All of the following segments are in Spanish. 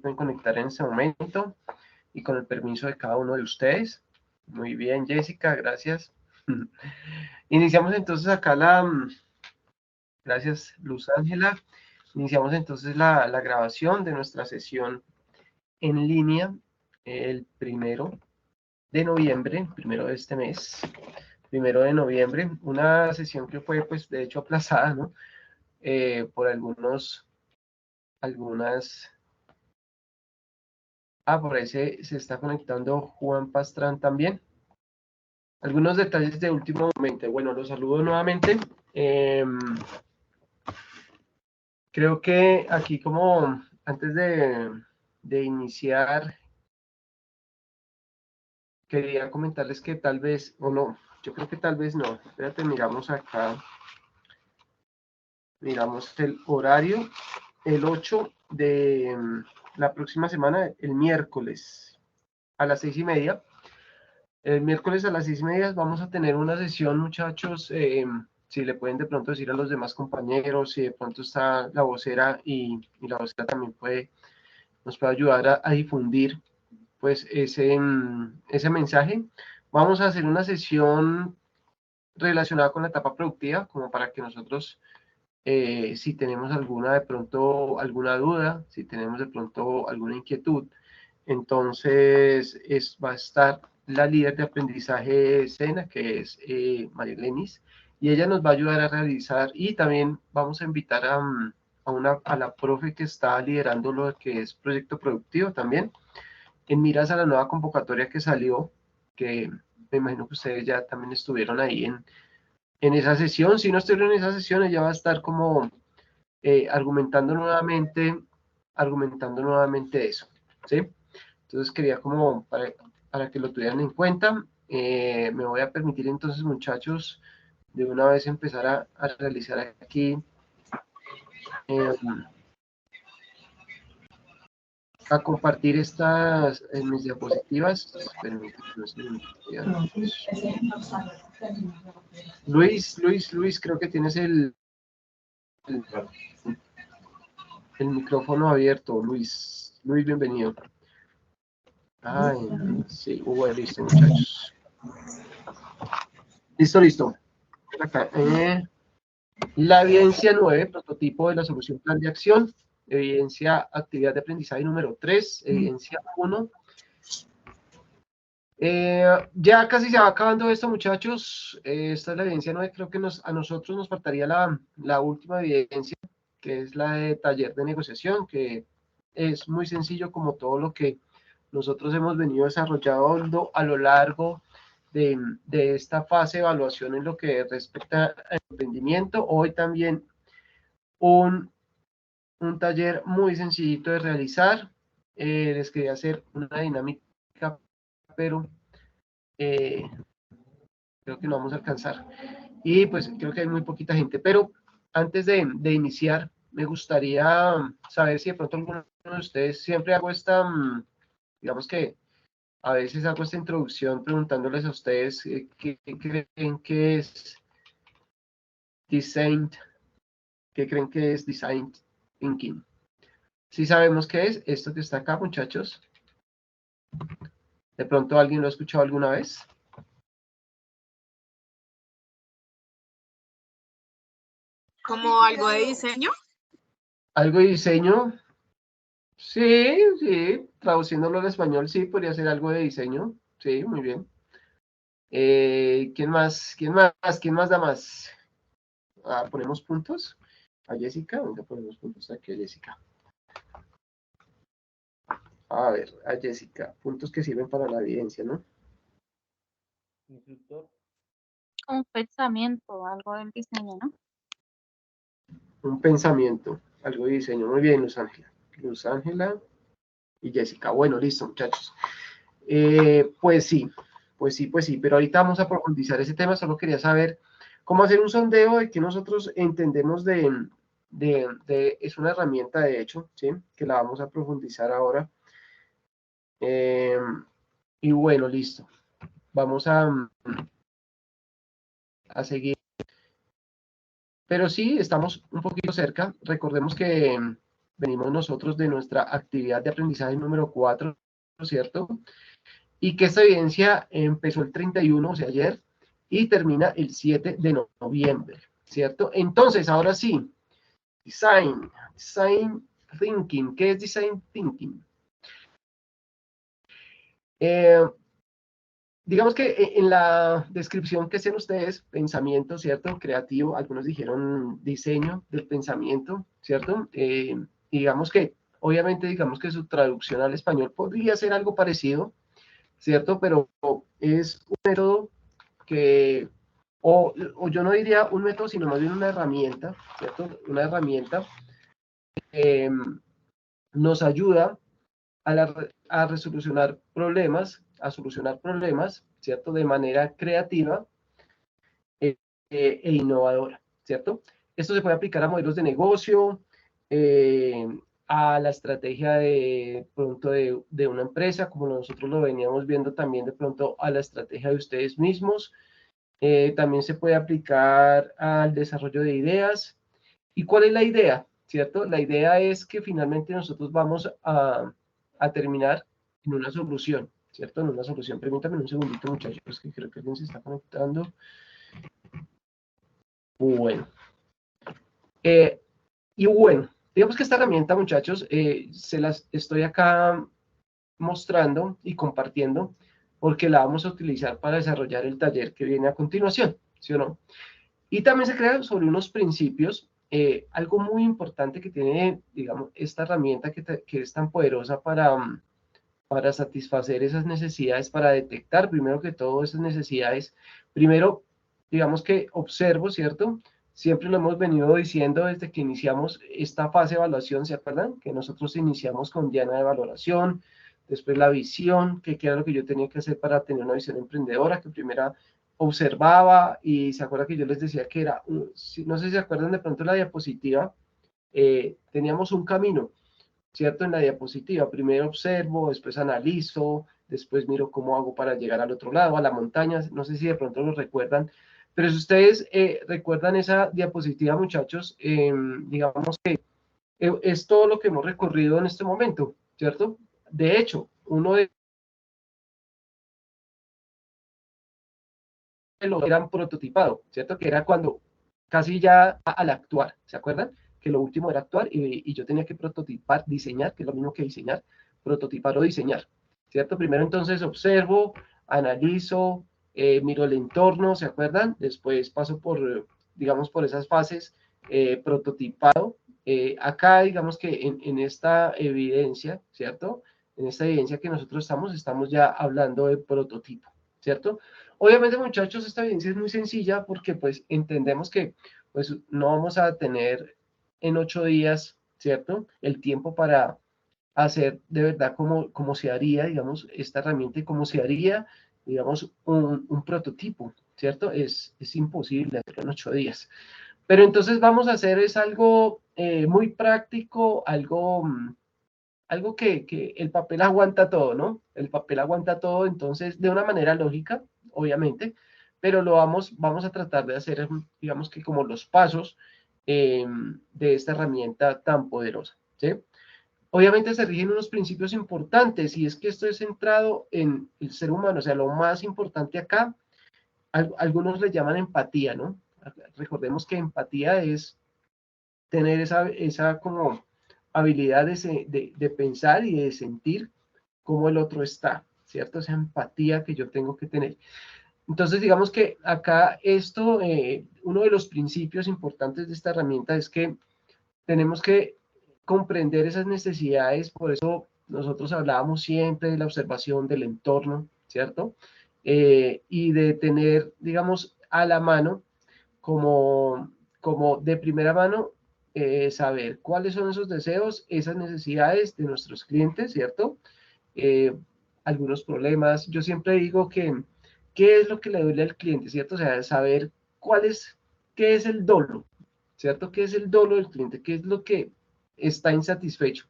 pueden conectar en este momento y con el permiso de cada uno de ustedes. Muy bien, Jessica, gracias. Iniciamos entonces acá gracias, Luz Ángela. Iniciamos entonces la grabación de nuestra sesión en línea el 1 de noviembre, primero de este mes, 1 de noviembre, una sesión que fue pues de hecho aplazada, ¿no? Por por ahí se está conectando Juan Pastrán también. Algunos detalles de último momento. Bueno, los saludo nuevamente. Creo que aquí como antes de iniciar, quería comentarles que tal vez, o no, yo creo que tal vez no. Espérate, miramos acá. Miramos el horario, el 8 de la próxima semana, el miércoles a las 6:30. El miércoles a las 6:30 vamos a tener una sesión, muchachos. Si le pueden de pronto decir a los demás compañeros, si de pronto está la vocera y la vocera también nos puede ayudar a difundir pues ese mensaje. Vamos a hacer una sesión relacionada con la etapa productiva, como para que nosotros, si tenemos alguna duda, si tenemos de pronto alguna inquietud, entonces va a estar la líder de aprendizaje SENA, que es María Lenis, y ella nos va a ayudar a realizar, y también vamos a invitar a la profe que está liderando lo que es proyecto productivo también, en miras a la nueva convocatoria que salió, que me imagino que ustedes ya también estuvieron ahí en esa sesión. Si no estuvieron en esa sesión, ella va a estar como argumentando nuevamente eso, ¿sí? Entonces quería como para que lo tuvieran en cuenta. Me voy a permitir entonces, muchachos, de una vez empezar a realizar aquí a compartir mis diapositivas. Permítanme. Luis, creo que tienes el micrófono abierto. Luis, bienvenido. Ay, sí, bueno, listo, muchachos. Listo. Acá, la evidencia 9, prototipo de la solución plan de acción. Evidencia actividad de aprendizaje número 3, evidencia 1. Ya casi se va acabando esto, muchachos. Esta es la evidencia 9. Creo que a nosotros nos faltaría la última evidencia, que es la de taller de negociación, que es muy sencillo como todo lo que nosotros hemos venido desarrollando a lo largo de esta fase de evaluación en lo que respecta al emprendimiento. Hoy también un taller muy sencillito de realizar. Les quería hacer una dinámica, pero creo que no vamos a alcanzar. Y pues creo que hay muy poquita gente. Pero antes de iniciar, me gustaría saber si de pronto alguno de ustedes, siempre hago digamos que a veces hago esta introducción preguntándoles a ustedes qué creen que es design, qué creen que es design thinking. ¿Sí sabemos qué es esto que está acá, muchachos? ¿De pronto alguien lo ha escuchado alguna vez? ¿Como algo de diseño? ¿Algo de diseño? Sí, traduciéndolo al español, sí, podría ser algo de diseño. Sí, muy bien. ¿Quién más? ¿Quién más da más? ¿Ponemos puntos? ¿A Jessica? ¿Dónde ponemos puntos aquí a Jessica? A ver, a Jessica. Puntos que sirven para la evidencia, ¿no? Instructor. Un pensamiento, algo del diseño, ¿no? Un pensamiento, algo de diseño. Muy bien, Luz Ángela. Luz Ángela y Jessica. Bueno, listo, muchachos. Pues sí, pero ahorita vamos a profundizar ese tema. Solo quería saber cómo hacer un sondeo de que nosotros entendemos es una herramienta, de hecho, ¿sí? Que la vamos a profundizar ahora. Y bueno, listo. Vamos a seguir. Pero sí, estamos un poquito cerca. Recordemos que venimos nosotros de nuestra actividad de aprendizaje número 4, ¿cierto? Y que esta evidencia empezó el 31, o sea, ayer, y termina el 7 de noviembre, ¿cierto? Entonces, ahora sí, design thinking. ¿Qué es design thinking? Digamos que en la descripción que hacían ustedes, pensamiento, ¿cierto? Creativo, algunos dijeron diseño del pensamiento, ¿cierto? Digamos que, obviamente, digamos que su traducción al español podría ser algo parecido, ¿cierto? Pero es un método que, o yo no diría un método, sino más bien una herramienta, ¿cierto? Una herramienta que nos ayuda a resolucionar problemas, ¿cierto? De manera creativa e innovadora, ¿cierto? Esto se puede aplicar a modelos de negocio, a la estrategia de pronto de una empresa, como nosotros lo veníamos viendo también de pronto a la estrategia de ustedes mismos. También se puede aplicar al desarrollo de ideas. ¿Y cuál es la idea? ¿Cierto? La idea es que finalmente nosotros vamos a terminar en una solución, ¿cierto? En una solución. Permítanme un segundito, muchachos, que creo que alguien se está conectando. Bueno. Y bueno, digamos que esta herramienta, muchachos, se las estoy acá mostrando y compartiendo porque la vamos a utilizar para desarrollar el taller que viene a continuación, ¿sí o no? Y también se crea sobre unos principios, algo muy importante que tiene, digamos, esta herramienta que es tan poderosa para satisfacer esas necesidades, para detectar primero que todo esas necesidades. Primero, digamos que observo, ¿cierto? Siempre lo hemos venido diciendo desde que iniciamos esta fase de evaluación, ¿se acuerdan? Que nosotros iniciamos con Diana de valoración, después la visión, que era lo que yo tenía que hacer para tener una visión emprendedora, que primero observaba y se acuerda que yo les decía que era, no sé si se acuerdan de pronto la diapositiva, teníamos un camino, ¿cierto? En la diapositiva, primero observo, después analizo, después miro cómo hago para llegar al otro lado, a la montaña, no sé si de pronto lo recuerdan, pero si ustedes recuerdan esa diapositiva, muchachos, digamos que es todo lo que hemos recorrido en este momento, ¿cierto? De hecho, uno de los eran prototipado, ¿cierto? Que era cuando casi ya al actuar, ¿se acuerdan? Que lo último era actuar y yo tenía que prototipar, diseñar, que es lo mismo que diseñar, prototipar o diseñar, ¿cierto? Primero entonces observo, analizo, miro el entorno, ¿se acuerdan? Después paso por, digamos, por esas fases, prototipado. Acá, digamos que en esta evidencia, ¿cierto? En esta evidencia que nosotros estamos ya hablando de prototipo, ¿cierto? Obviamente, muchachos, esta evidencia es muy sencilla porque pues entendemos que pues no vamos a tener en 8 días, ¿cierto? El tiempo para hacer de verdad como se haría, digamos, esta herramienta y cómo se haría, digamos, un prototipo, ¿cierto? Es imposible hacerlo en 8 días. Pero entonces vamos a hacer es algo muy práctico, algo que el papel aguanta todo, ¿no? El papel aguanta todo, entonces, de una manera lógica, obviamente, pero vamos a tratar de hacer, digamos que como los pasos de esta herramienta tan poderosa, ¿sí? Obviamente se rigen unos principios importantes y es que esto es centrado en el ser humano, o sea, lo más importante acá, algunos le llaman empatía, ¿no? Recordemos que empatía es tener esa como habilidad de pensar y de sentir cómo el otro está, ¿cierto? Esa empatía que yo tengo que tener. Entonces, digamos que acá esto, uno de los principios importantes de esta herramienta es que tenemos que comprender esas necesidades, por eso nosotros hablábamos siempre de la observación del entorno, ¿cierto? Y de tener, digamos, a la mano como de primera mano, saber cuáles son esos deseos, esas necesidades de nuestros clientes, ¿cierto? Eh, Algunos problemas. Yo siempre digo que, ¿qué es lo que le duele al cliente, ¿cierto? O sea, saber qué es el dolo, ¿cierto? ¿Qué es el dolo del cliente? ¿Qué es lo que está insatisfecho?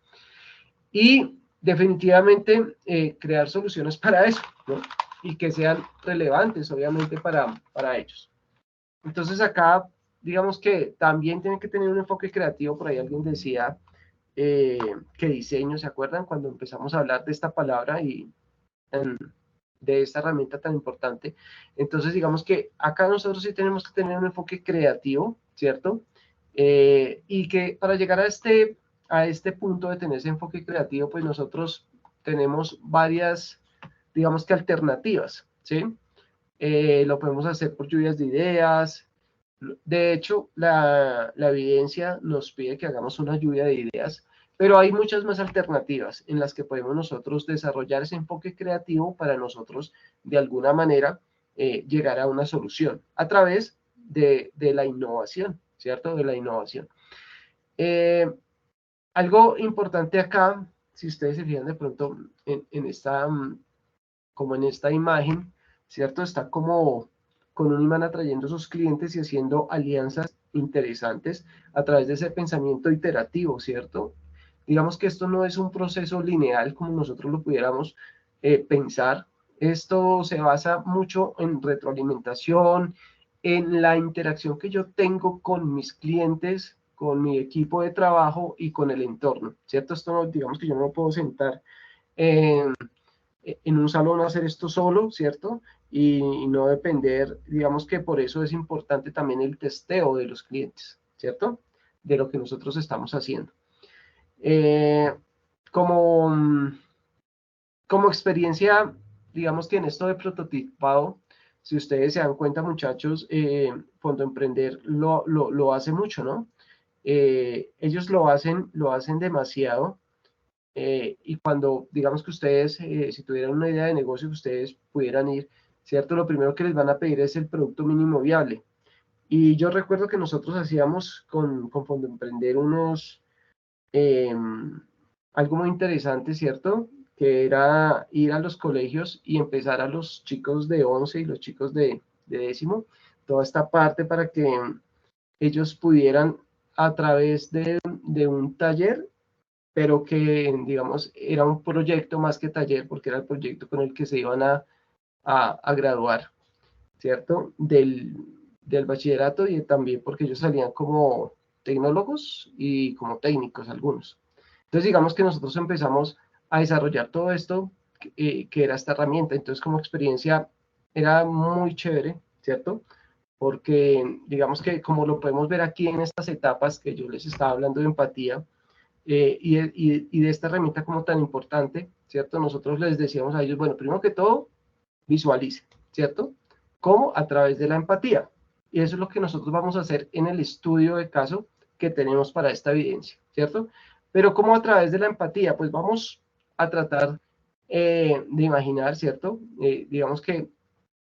Y definitivamente crear soluciones para eso, ¿no? Y que sean relevantes, obviamente, para ellos. Entonces acá, digamos que también tienen que tener un enfoque creativo, por ahí alguien decía, que diseño. ¿Se acuerdan cuando empezamos a hablar de esta palabra y de esta herramienta tan importante? Entonces, digamos que acá nosotros sí tenemos que tener un enfoque creativo, ¿cierto? Y que para llegar a este punto de tener ese enfoque creativo, pues nosotros tenemos varias, digamos que alternativas, ¿sí? Lo podemos hacer por lluvias de ideas. De hecho, la evidencia nos pide que hagamos una lluvia de ideas, pero hay muchas más alternativas en las que podemos nosotros desarrollar ese enfoque creativo para nosotros, de alguna manera, llegar a una solución a través de la innovación, ¿cierto? De la innovación. Algo importante acá, si ustedes se fijan de pronto en esta, como en esta imagen, ¿cierto? Está como con un imán atrayendo a sus clientes y haciendo alianzas interesantes a través de ese pensamiento iterativo, ¿cierto? Digamos que esto no es un proceso lineal como nosotros lo pudiéramos pensar. Esto se basa mucho en retroalimentación, en la interacción que yo tengo con mis clientes, con mi equipo de trabajo y con el entorno, ¿cierto? Esto no, digamos que yo no puedo sentar en un salón a hacer esto solo, ¿cierto? Y no depender, digamos que por eso es importante también el testeo de los clientes, ¿cierto? De lo que nosotros estamos haciendo. Como, como experiencia, digamos que en esto de prototipado, si ustedes se dan cuenta, muchachos, Fondo Emprender lo hace mucho, ¿no? Ellos lo hacen demasiado. Y cuando, digamos que ustedes, si tuvieran una idea de negocio que ustedes pudieran ir, ¿cierto? Lo primero que les van a pedir es el producto mínimo viable. Y yo recuerdo que nosotros hacíamos con Fondo Emprender algo muy interesante, ¿cierto? Que era ir a los colegios y empezar a los chicos de 11 y los chicos de décimo, toda esta parte para que ellos pudieran a través de un taller, pero que, digamos, era un proyecto más que taller, porque era el proyecto con el que se iban a graduar, ¿cierto? Del bachillerato, y también porque ellos salían como tecnólogos y como técnicos algunos. Entonces, digamos que nosotros empezamos a desarrollar todo esto, que era esta herramienta. Entonces, como experiencia, era muy chévere, ¿cierto? Porque, digamos que como lo podemos ver aquí en estas etapas que yo les estaba hablando de empatía, y de esta herramienta como tan importante, ¿cierto? Nosotros les decíamos a ellos, bueno, primero que todo, visualice, ¿cierto? ¿Cómo? A través de la empatía. Y eso es lo que nosotros vamos a hacer en el estudio de caso que tenemos para esta evidencia, ¿cierto? Pero ¿cómo a través de la empatía? Pues vamos a tratar de imaginar, ¿cierto? Digamos que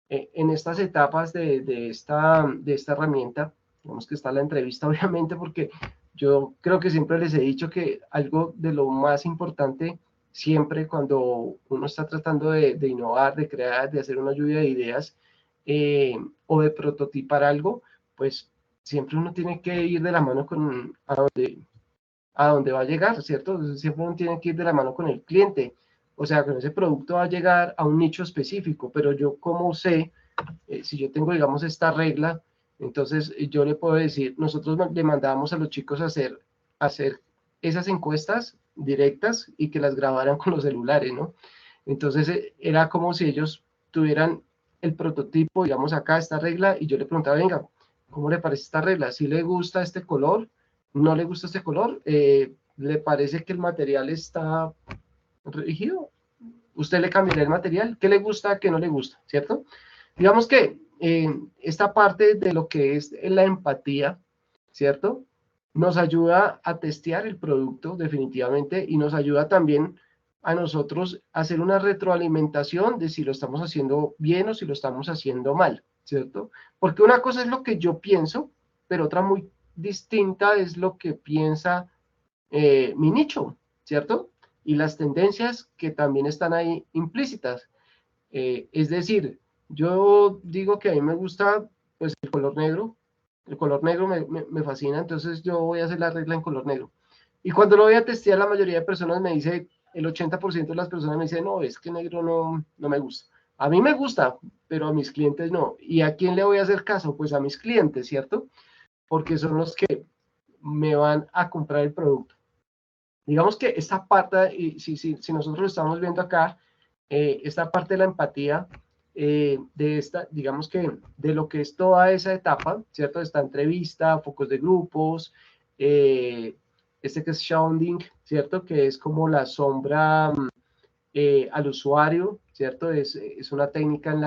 en estas etapas de esta herramienta, digamos que está la entrevista, obviamente, porque yo creo que siempre les he dicho que algo de lo más importante siempre cuando uno está tratando de innovar, de crear, de hacer una lluvia de ideas, o de prototipar algo, pues siempre uno tiene que ir de la mano con a donde va a llegar, ¿cierto? Entonces, siempre uno tiene que ir de la mano con el cliente. O sea, con ese producto va a llegar a un nicho específico, pero yo como sé, si yo tengo, digamos, esta regla, entonces yo le puedo decir, nosotros le mandábamos a los chicos a hacer esas encuestas directas y que las grabaran con los celulares, ¿no? Entonces era como si ellos tuvieran el prototipo, digamos, acá esta regla, y yo le preguntaba, venga, ¿cómo le parece esta regla? ¿Si le gusta este color? ¿No le gusta este color? ¿Le parece que el material está rígido? ¿Usted le cambiaría el material? ¿Qué le gusta, qué no le gusta? ¿Cierto? Digamos que esta parte de lo que es la empatía, ¿cierto? Nos ayuda a testear el producto definitivamente, y nos ayuda también a nosotros a hacer una retroalimentación de si lo estamos haciendo bien o si lo estamos haciendo mal, ¿cierto? Porque una cosa es lo que yo pienso, pero otra muy distinta es lo que piensa mi nicho, ¿cierto? Y las tendencias que también están ahí implícitas. Es decir, yo digo que a mí me gusta pues el color negro me fascina, entonces yo voy a hacer la regla en color negro. Y cuando lo voy a testear, la mayoría de personas me dice, el 80% de las personas me dicen, no, es que negro no me gusta. A mí me gusta, pero a mis clientes no. ¿Y a quién le voy a hacer caso? Pues a mis clientes, ¿cierto? Porque son los que me van a comprar el producto. Digamos que esta parte, y si nosotros estamos viendo acá, esta parte de la empatía, de esta, digamos que de lo que es toda esa etapa, ¿cierto? Esta entrevista, focos de grupos, este que es sounding, ¿cierto? Que es como la sombra al usuario, ¿cierto? Es una técnica en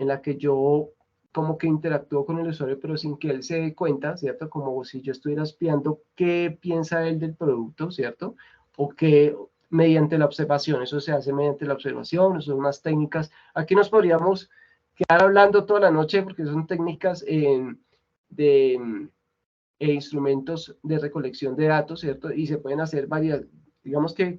la que yo como que interactúo con el usuario, pero sin que él se dé cuenta, ¿cierto? Como si yo estuviera espiando qué piensa él del producto, ¿cierto? O que mediante la observación, eso se hace mediante la observación, son unas técnicas. Aquí nos podríamos quedar hablando toda la noche porque son técnicas de instrumentos de recolección de datos, ¿cierto? Y se pueden hacer varias, digamos que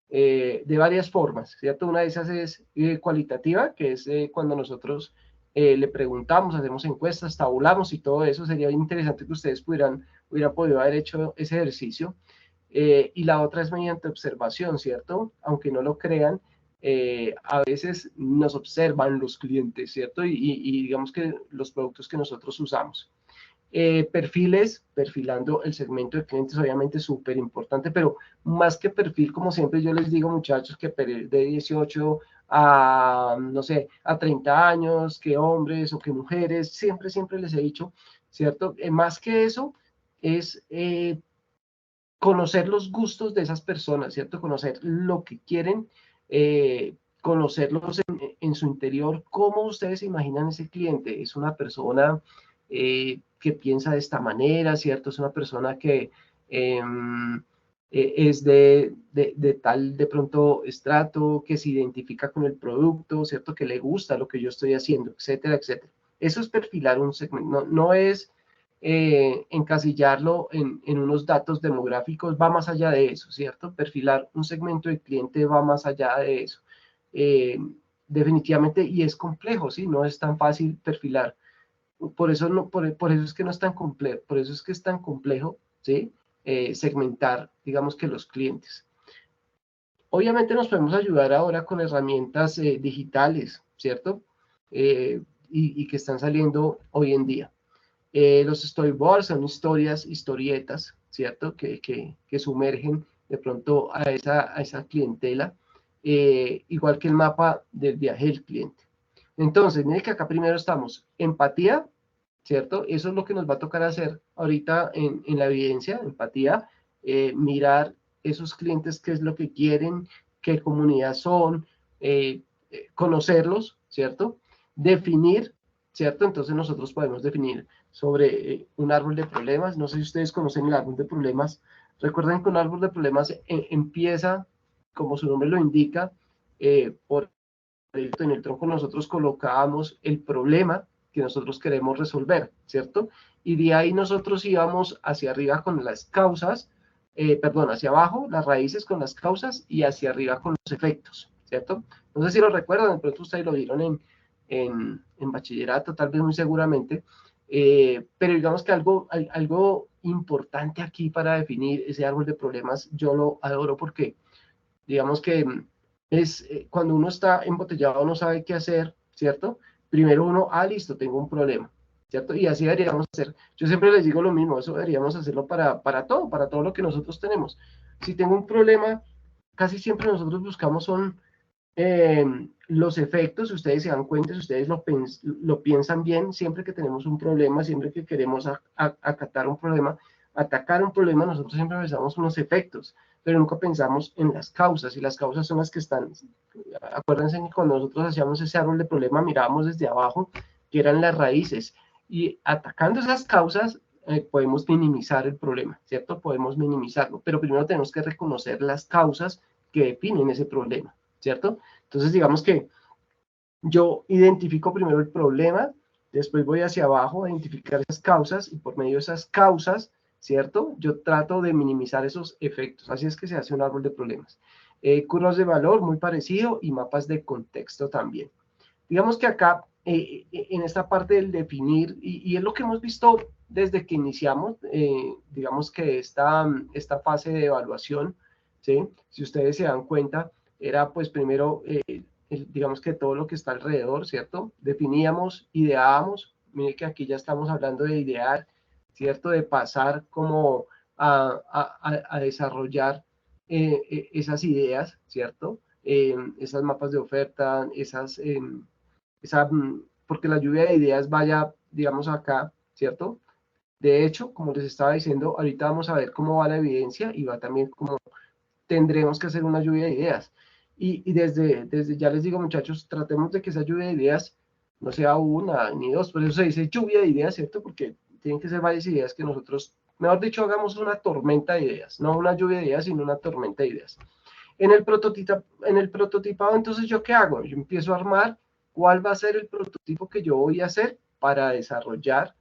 de varias formas, ¿cierto? Una de esas es cualitativa, que es cuando nosotros le preguntamos, hacemos encuestas, tabulamos y todo eso. Sería interesante que ustedes hubieran podido haber hecho ese ejercicio. Y la otra es mediante observación, ¿cierto? Aunque no lo crean, a veces nos observan los clientes, ¿cierto? Y digamos que los productos que nosotros usamos. Perfiles, perfilando el segmento de clientes, obviamente súper importante, pero más que perfil, como siempre yo les digo, muchachos, que de 18 a, no sé, a 30 años, que hombres o que mujeres, siempre les he dicho, ¿cierto? Más que eso, es conocer los gustos de esas personas, ¿cierto? Conocer lo que quieren, conocerlos en su interior, cómo ustedes se imaginan ese cliente. Es una persona que piensa de esta manera, ¿cierto? Es una persona que es de tal, de pronto, estrato, que se identifica con el producto, ¿cierto? Que le gusta lo que yo estoy haciendo, etcétera, etcétera. Eso es perfilar un segmento, no es encasillarlo en unos datos demográficos, va más allá de eso, ¿cierto? Perfilar un segmento de cliente va más allá de eso. Eh, definitivamente, y es complejo, ¿sí? No es tan fácil perfilar. Por eso, no, por eso es que no es tan complejo, por eso es que es tan complejo, ¿sí? Segmentar, digamos que los clientes. Obviamente nos podemos ayudar ahora con herramientas digitales, ¿cierto? Y que están saliendo hoy en día. Los storyboards son historietas, ¿cierto? Que sumergen de pronto a esa clientela, igual que el mapa del viaje del cliente. Entonces, miren que acá primero estamos, empatía, ¿cierto? Eso es lo que nos va a tocar hacer ahorita en la evidencia, empatía, mirar esos clientes, qué es lo que quieren, qué comunidad son, conocerlos, ¿cierto? Definir, ¿cierto? Entonces nosotros podemos definir sobre un árbol de problemas. No sé si ustedes conocen el árbol de problemas. Recuerden que un árbol de problemas empieza, como su nombre lo indica, por en el tronco nosotros colocábamos el problema que nosotros queremos resolver, ¿cierto? Y de ahí nosotros íbamos hacia arriba con las causas, perdón, hacia abajo, las raíces con las causas y hacia arriba con los efectos, ¿cierto? No sé si lo recuerdan, de pronto ustedes lo vieron en bachillerato, tal vez muy seguramente, pero digamos que algo importante aquí para definir ese árbol de problemas, yo lo adoro porque digamos que es cuando uno está embotellado, no sabe qué hacer, ¿cierto? Primero uno, listo, tengo un problema, ¿cierto? Y así deberíamos hacer. Yo siempre les digo lo mismo, eso deberíamos hacerlo para todo lo que nosotros tenemos. Si tengo un problema, casi siempre nosotros buscamos son los efectos, si ustedes se dan cuenta, si ustedes lo piensan bien, siempre que tenemos un problema, siempre que queremos acatar un problema, atacar un problema, nosotros siempre pensamos en los efectos, pero nunca pensamos en las causas, y las causas son las que están, acuérdense que cuando nosotros hacíamos ese árbol de problema, mirábamos desde abajo, que eran las raíces, y atacando esas causas, podemos minimizar el problema, ¿cierto? Podemos minimizarlo, pero primero tenemos que reconocer las causas que definen ese problema, ¿cierto? Entonces, digamos que yo identifico primero el problema, después voy hacia abajo a identificar esas causas y por medio de esas causas, ¿cierto? Yo trato de minimizar esos efectos. Así es que se hace un árbol de problemas. Curvas de valor, muy parecido, y mapas de contexto también. Digamos que acá, en esta parte del definir, y es lo que hemos visto desde que iniciamos, digamos que esta fase de evaluación, ¿sí? Si ustedes se dan cuenta, era pues primero, digamos que todo lo que está alrededor, ¿cierto? Definíamos, ideábamos, mire que aquí ya estamos hablando de idear, ¿cierto? De pasar como a desarrollar esas ideas, ¿cierto? Esas mapas de oferta, porque la lluvia de ideas vaya, digamos, acá, ¿cierto? De hecho, como les estaba diciendo, ahorita vamos a ver cómo va la evidencia y va también cómo tendremos que hacer una lluvia de ideas. Y desde ya les digo, muchachos, tratemos de que esa lluvia de ideas no sea una ni dos, por eso se dice lluvia de ideas, ¿cierto? Porque tienen que ser varias ideas que nosotros, mejor dicho, hagamos una tormenta de ideas, no una lluvia de ideas, sino una tormenta de ideas. En el prototipado, entonces, ¿yo qué hago? Yo empiezo a armar cuál va a ser el prototipo que yo voy a hacer para desarrollar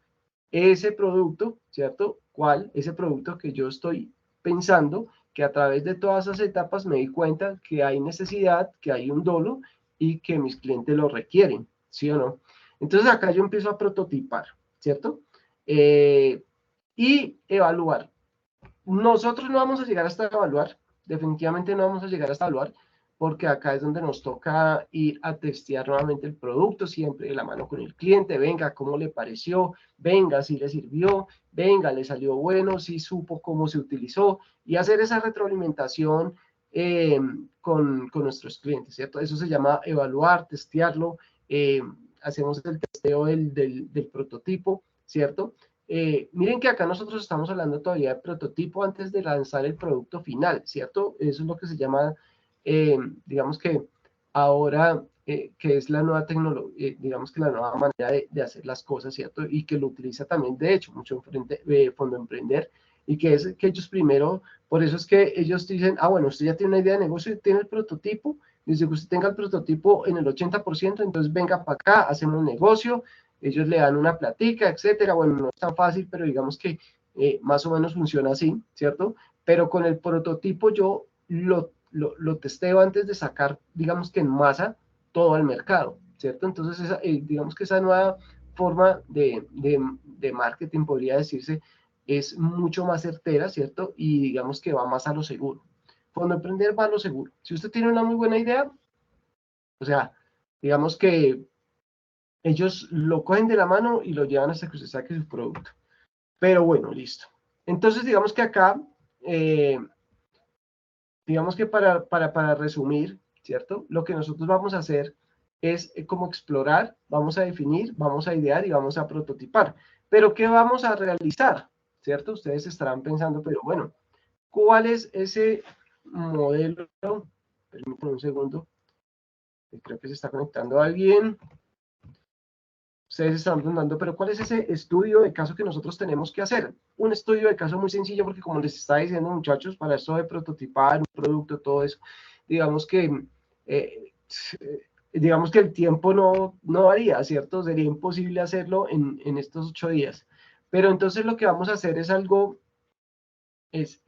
ese producto, ¿cierto? ¿Cuál? Ese producto que yo estoy pensando, que a través de todas esas etapas me di cuenta que hay necesidad, que hay un dolo y que mis clientes lo requieren, ¿sí o no? Entonces acá yo empiezo a prototipar, ¿cierto? Y evaluar. Nosotros no vamos a llegar hasta evaluar, definitivamente no vamos a llegar hasta evaluar, porque acá es donde nos toca ir a testear nuevamente el producto, siempre de la mano con el cliente, venga, ¿cómo le pareció? Venga, si le sirvió, venga, le salió bueno, si supo cómo se utilizó, y hacer esa retroalimentación con nuestros clientes, ¿cierto? Eso se llama evaluar, testearlo, hacemos el testeo del prototipo, ¿cierto? Miren que acá nosotros estamos hablando todavía de prototipo antes de lanzar el producto final, ¿cierto? Eso es lo que se llama, digamos que ahora, que es la nueva tecnología, digamos que la nueva manera de hacer las cosas, ¿cierto? Y que lo utiliza también, de hecho, mucho Fondo Emprender, y que es que ellos primero, por eso es que ellos dicen, ah, bueno, usted ya tiene una idea de negocio y tiene el prototipo, desde que usted tenga el prototipo en el 80%, entonces venga para acá, hacemos un negocio, ellos le dan una platica, etcétera. Bueno, no es tan fácil, pero digamos que más o menos funciona así, ¿cierto? Pero con el prototipo yo lo testeo antes de sacar, digamos que en masa, todo al mercado, ¿cierto? Entonces, digamos que esa nueva forma de marketing, podría decirse, es mucho más certera, ¿cierto? Y digamos que va más a lo seguro. Cuando emprender va a lo seguro. Si usted tiene una muy buena idea, o sea, digamos que ellos lo cogen de la mano y lo llevan hasta que usted saque su producto. Pero bueno, listo. Entonces, digamos que acá, digamos que para resumir, ¿cierto? Lo que nosotros vamos a hacer es como explorar, vamos a definir, vamos a idear y vamos a prototipar. Pero, ¿qué vamos a realizar? ¿Cierto? Ustedes estarán pensando, pero bueno, ¿cuál es ese modelo? Permítanme un segundo. Creo que se está conectando alguien. Ustedes están preguntando, pero ¿cuál es ese estudio de caso que nosotros tenemos que hacer? Un estudio de caso muy sencillo, porque como les estaba diciendo, muchachos, para esto de prototipar un producto, todo eso, digamos que, eh, digamos que el tiempo no varía, ¿cierto? Sería imposible hacerlo en estos 8 días. Pero entonces lo que vamos a hacer es algo, es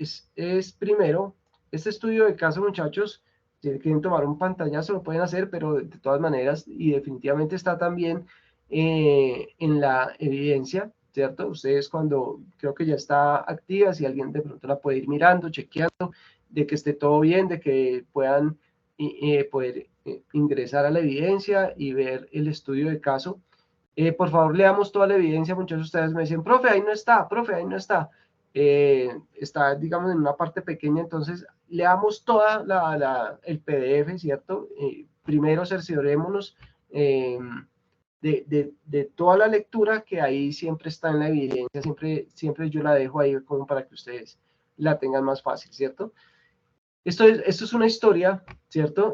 primero, este estudio de caso, muchachos, si quieren tomar un pantallazo lo pueden hacer, pero de todas maneras, y definitivamente está también en la evidencia, ¿cierto? Ustedes cuando creo que ya está activa, si alguien de pronto la puede ir mirando, chequeando, de que esté todo bien, de que puedan poder ingresar a la evidencia y ver el estudio de caso. Por favor, leamos toda la evidencia, muchos de ustedes me dicen, profe, ahí no está, profe, ahí no está. Está, digamos, en una parte pequeña, entonces leamos toda el PDF, ¿cierto? Primero cerciorémonos de toda la lectura que ahí siempre está en la evidencia, siempre yo la dejo ahí como para que ustedes la tengan más fácil, ¿cierto? Esto es una historia, ¿cierto?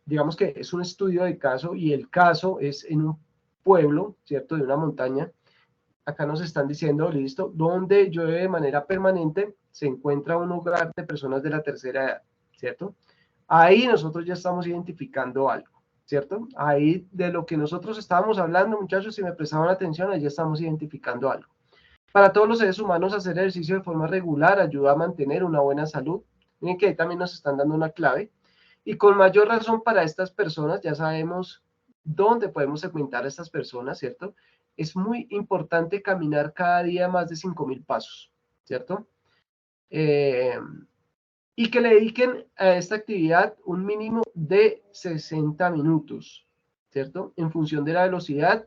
Digamos que es un estudio de caso y el caso es en un pueblo, ¿cierto? De una montaña. Acá nos están diciendo, listo, donde llueve de manera permanente, se encuentra un hogar de personas de la tercera edad, ¿cierto? Ahí nosotros ya estamos identificando algo, ¿cierto? Ahí de lo que nosotros estábamos hablando, muchachos, si me prestaban atención, ahí ya estamos identificando algo. Para todos los seres humanos, hacer ejercicio de forma regular ayuda a mantener una buena salud. Miren que ahí también nos están dando una clave. Y con mayor razón para estas personas, ya sabemos dónde podemos segmentar a estas personas, ¿cierto? Es muy importante caminar cada día más de 5.000 pasos, ¿cierto? Y que le dediquen a esta actividad un mínimo de 60 minutos, ¿cierto? En función de la velocidad,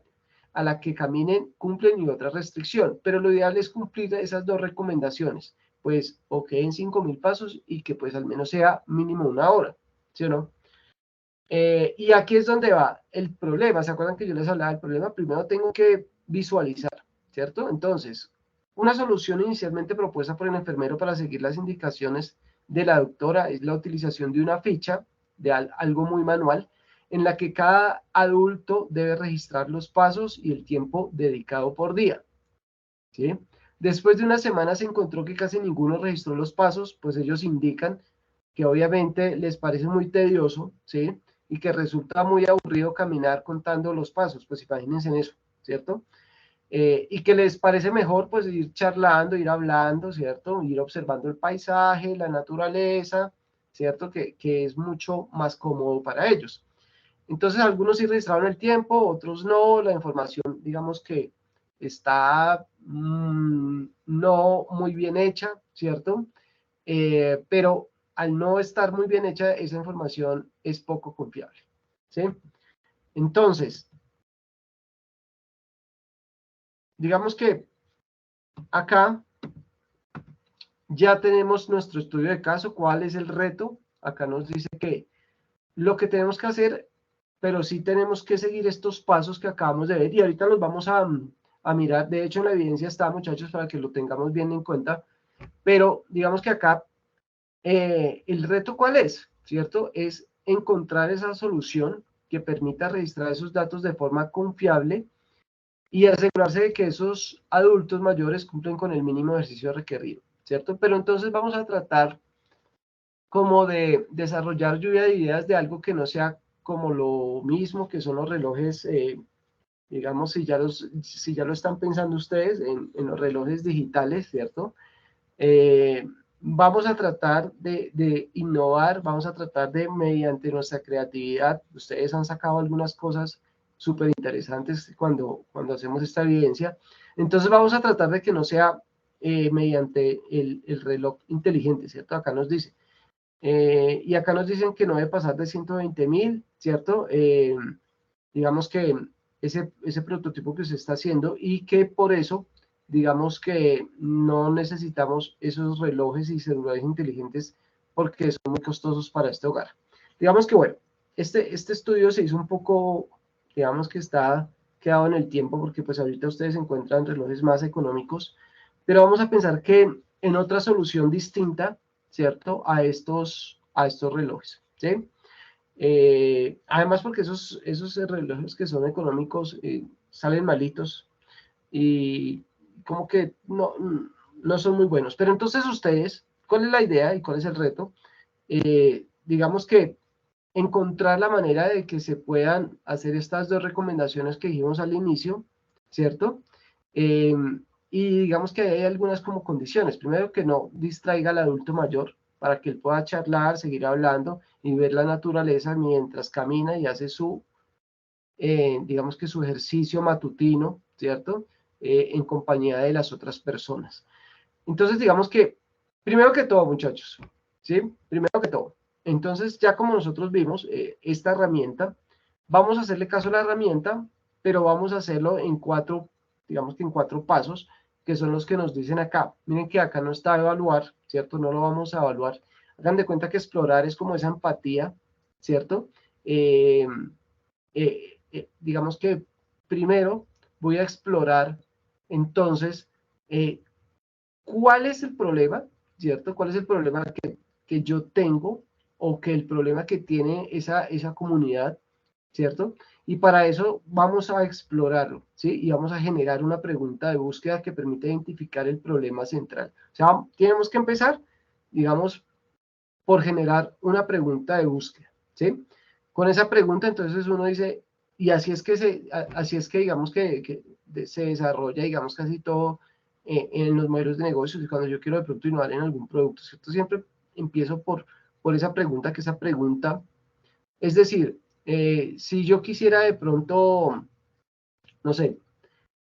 a la que caminen, cumplen y otra restricción. Pero lo ideal es cumplir esas dos recomendaciones, pues o que en 5.000 pasos y que pues al menos sea mínimo 1 hora, ¿sí o no? Y aquí es donde va el problema. ¿Se acuerdan que yo les hablaba del problema? Primero tengo que visualizar, ¿cierto? Entonces, una solución inicialmente propuesta por el enfermero para seguir las indicaciones de la doctora es la utilización de una ficha, de algo muy manual, en la que cada adulto debe registrar los pasos y el tiempo dedicado por día, ¿sí? Después de una semana se encontró que casi ninguno registró los pasos, pues ellos indican que obviamente les parece muy tedioso, ¿sí? Y que resulta muy aburrido caminar contando los pasos, pues imagínense en eso, ¿cierto? Y que les parece mejor pues ir charlando, ir hablando, ¿cierto? Ir observando el paisaje, la naturaleza, ¿cierto? Que es mucho más cómodo para ellos. Entonces algunos sí registraron el tiempo, otros no, la información digamos que está no muy bien hecha, ¿cierto? Pero al no estar muy bien hecha, esa información es poco confiable, ¿sí? Entonces, digamos que acá ya tenemos nuestro estudio de caso, cuál es el reto. Acá nos dice que lo que tenemos que hacer, pero sí tenemos que seguir estos pasos que acabamos de ver y ahorita los vamos a mirar. De hecho, en la evidencia está, muchachos, para que lo tengamos bien en cuenta. Pero digamos que acá el reto, ¿cuál es? ¿Cierto? Es encontrar esa solución que permita registrar esos datos de forma confiable y asegurarse de que esos adultos mayores cumplen con el mínimo ejercicio requerido, ¿cierto? Pero entonces vamos a tratar como de desarrollar lluvia de ideas de algo que no sea como lo mismo que son los relojes, digamos, si ya lo están pensando ustedes en los relojes digitales, ¿cierto? Vamos a tratar de innovar, vamos a tratar de, mediante nuestra creatividad, ustedes han sacado algunas cosas súper interesantes cuando hacemos esta evidencia, entonces vamos a tratar de que no sea mediante el reloj inteligente, ¿cierto? Acá nos dice, y acá nos dicen que no debe pasar de 120.000, ¿cierto? Digamos que ese prototipo que se está haciendo y que por eso digamos que no necesitamos esos relojes y celulares inteligentes porque son muy costosos para este hogar. Digamos que, bueno, este estudio se hizo un poco, digamos que está quedado en el tiempo porque pues ahorita ustedes encuentran relojes más económicos, pero vamos a pensar que en otra solución distinta, ¿cierto? A estos relojes, ¿sí? Además porque esos relojes que son económicos salen malitos y como que no son muy buenos. Pero entonces ustedes, ¿cuál es la idea y cuál es el reto? Digamos que encontrar la manera de que se puedan hacer estas dos recomendaciones que dijimos al inicio, ¿cierto? Y digamos que hay algunas como condiciones. Primero, que no distraiga al adulto mayor para que él pueda charlar, seguir hablando y ver la naturaleza mientras camina y hace digamos que su ejercicio matutino, ¿cierto? En compañía de las otras personas. Entonces, digamos que, primero que todo, muchachos, ¿sí? Primero que todo. Entonces, ya como nosotros vimos esta herramienta, vamos a hacerle caso a la herramienta, pero vamos a hacerlo en digamos que en 4 pasos, que son los que nos dicen acá. Miren que acá no está evaluar, ¿cierto? No lo vamos a evaluar. Hagan de cuenta que explorar es como esa empatía, ¿cierto? Digamos que primero voy a explorar entonces cuál es el problema, ¿cierto? ¿Cuál es el problema que yo tengo o que el problema que tiene esa comunidad, ¿cierto? Y para eso vamos a explorarlo, ¿sí? Y vamos a generar una pregunta de búsqueda que permite identificar el problema central. O sea, tenemos que empezar, digamos, por generar una pregunta de búsqueda, ¿sí? Con esa pregunta, entonces uno dice, y así es que digamos que se desarrolla, digamos, casi todo en los modelos de negocios y cuando yo quiero de pronto innovar en algún producto, ¿cierto? Siempre empiezo por esa pregunta, que esa pregunta, es decir, si yo quisiera de pronto, no sé,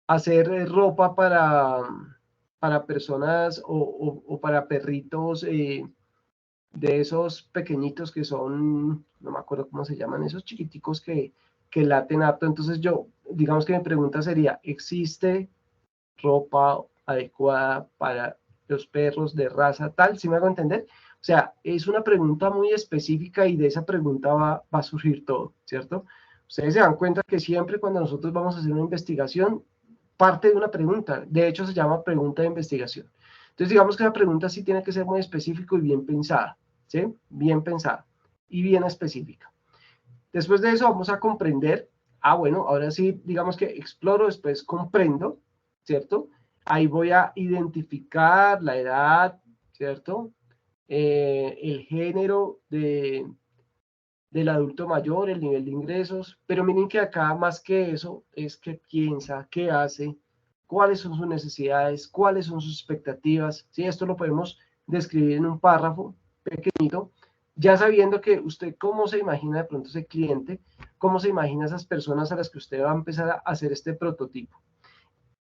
hacer ropa para personas o para perritos, de esos pequeñitos que son, no me acuerdo cómo se llaman, esos chiquiticos que que laten harto. Entonces yo, digamos que mi pregunta sería, ¿existe ropa adecuada para los perros de raza tal? ¿Sí me hago entender? O sea, es una pregunta muy específica y de esa pregunta va a surgir todo, ¿cierto? Ustedes se dan cuenta que siempre cuando nosotros vamos a hacer una investigación, parte de una pregunta, de hecho se llama pregunta de investigación. Entonces digamos que la pregunta sí tiene que ser muy específica y bien pensada, ¿sí? Bien pensada y bien específica. Después de eso vamos a comprender, bueno, ahora sí, digamos que exploro, después comprendo, ¿cierto? Ahí voy a identificar la edad, ¿cierto? El género del adulto mayor, el nivel de ingresos, pero miren que acá más que eso es qué piensa, qué hace, cuáles son sus necesidades, cuáles son sus expectativas, ¿sí? Esto lo podemos describir en un párrafo pequeñito, ya sabiendo que usted cómo se imagina de pronto ese cliente, cómo se imagina esas personas a las que usted va a empezar a hacer este prototipo.